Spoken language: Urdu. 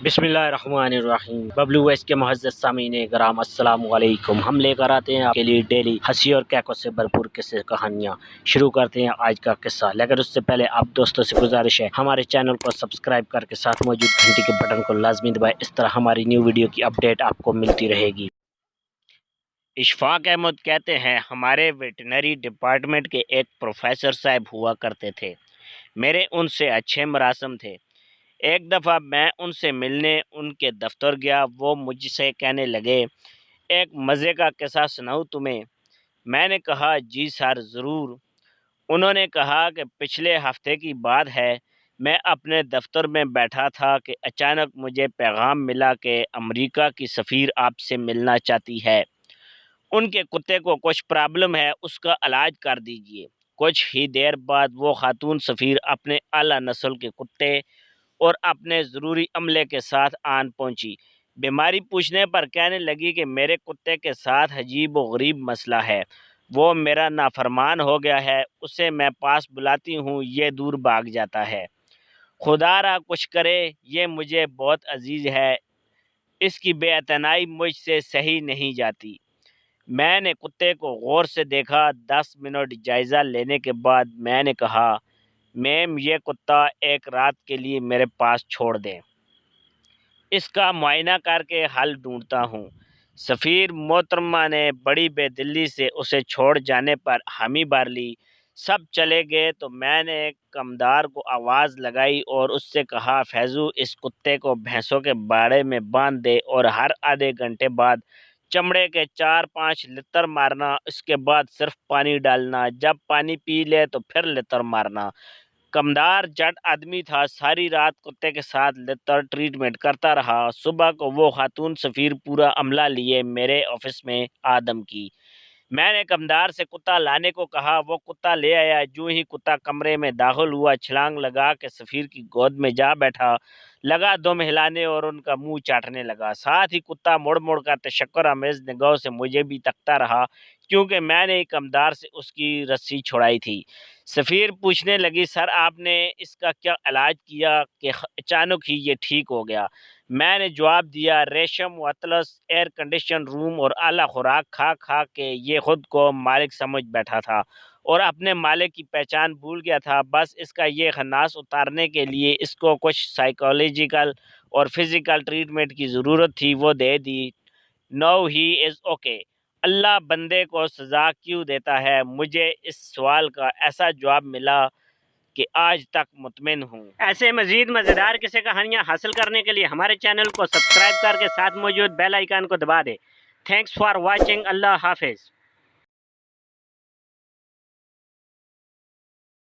بسم اللہ الرحمن الرحیم۔ ببلو ویس کے معزز سامعین کرام السلام علیکم۔ ہم لے کر آتے ہیں آپ کے لیے ڈیلی ہنسی اور کیکوں سے بھرپور قصے کہانیاں۔ شروع کرتے ہیں آج کا قصہ، لیکن اس سے پہلے آپ دوستوں سے گزارش ہے ہمارے چینل کو سبسکرائب کر کے ساتھ موجود گھنٹی کے بٹن کو لازمی دبائیں، اس طرح ہماری نیو ویڈیو کی اپڈیٹ آپ کو ملتی رہے گی۔ اشفاق احمد کہتے ہیں ہمارے ویٹنری ڈپارٹمنٹ کے ایک پروفیسر صاحب ہوا کرتے تھے، میرے ان سے اچھے مراسم تھے۔ ایک دفعہ میں ان سے ملنے ان کے دفتر گیا، وہ مجھ سے کہنے لگے ایک مزے کا قصہ سناؤں تمہیں؟ میں نے کہا جی سر ضرور۔ انہوں نے کہا کہ پچھلے ہفتے کی بات ہے، میں اپنے دفتر میں بیٹھا تھا کہ اچانک مجھے پیغام ملا کہ امریکہ کی سفیر آپ سے ملنا چاہتی ہے، ان کے کتے کو کچھ پرابلم ہے، اس کا علاج کر دیجئے۔ کچھ ہی دیر بعد وہ خاتون سفیر اپنے اعلیٰ نسل کے کتے اور اپنے ضروری عملے کے ساتھ آن پہنچی۔ بیماری پوچھنے پر کہنے لگی کہ میرے کتے کے ساتھ عجیب و غریب مسئلہ ہے، وہ میرا نافرمان ہو گیا ہے، اسے میں پاس بلاتی ہوں یہ دور بھاگ جاتا ہے۔ خدا را کچھ کرے، یہ مجھے بہت عزیز ہے، اس کی بے اعتنائی مجھ سے سہی نہیں جاتی۔ میں نے کتے کو غور سے دیکھا۔ 10 منٹ جائزہ لینے کے بعد میں نے کہا میم یہ کتا ایک رات کے لیے میرے پاس چھوڑ دیں، اس کا معائنہ کر کے حل ڈھونڈتا ہوں۔ سفیر محترمہ نے بڑی بے دلی سے اسے چھوڑ جانے پر حامی بھر لی۔ سب چلے گئے تو میں نے کمدار کو آواز لگائی اور اس سے کہا فیضو اس کتے کو بھینسوں کے باڑے میں باندھ دے اور ہر آدھے گھنٹے بعد چمڑے کے 4-5 لتر مارنا، اس کے بعد صرف پانی ڈالنا، جب پانی پی لے تو پھر لتر مارنا۔ کمدار جٹ آدمی تھا، ساری رات کتے کے ساتھ لتر ٹریٹمنٹ کرتا رہا۔ صبح کو وہ خاتون سفیر پورا عملہ لیے میرے آفس میں آدم کی۔ میں نے کمدار سے کتا لانے کو کہا، وہ کتا لے آیا۔ جو ہی کتا کمرے میں داخل ہوا چھلانگ لگا کے سفیر کی گود میں جا بیٹھا، لگا دم ہلانے اور ان کا منہ چاٹنے لگا۔ ساتھ ہی کتا مڑ مڑ کر تشکر آمیز نگاہوں سے مجھے بھی تکتا رہا، کیونکہ میں نے کمدار سے اس کی رسی چھڑائی تھی۔ سفیر پوچھنے لگی سر آپ نے اس کا کیا علاج کیا کہ اچانک ہی یہ ٹھیک ہو گیا؟ میں نے جواب دیا ریشم و اطلس، ایئر کنڈیشن روم اور اعلیٰ خوراک کھا کھا کے یہ خود کو مالک سمجھ بیٹھا تھا اور اپنے مالک کی پہچان بھول گیا تھا۔ بس اس کا یہ خناس اتارنے کے لیے اس کو کچھ سائیکولوجیکل اور فزیکل ٹریٹمنٹ کی ضرورت تھی، وہ دے دی۔ نو ہی از اوکے۔ اللہ بندے کو سزا کیوں دیتا ہے؟ مجھے اس سوال کا ایسا جواب ملا کہ آج تک مطمئن ہوں۔ ایسے مزید مزیدار قصے کہانیاں حاصل کرنے کے لیے ہمارے چینل کو سبسکرائب کر کے ساتھ موجود بیل آئیکن کو دبا دیں۔ Thanks for watching. اللہ حافظ۔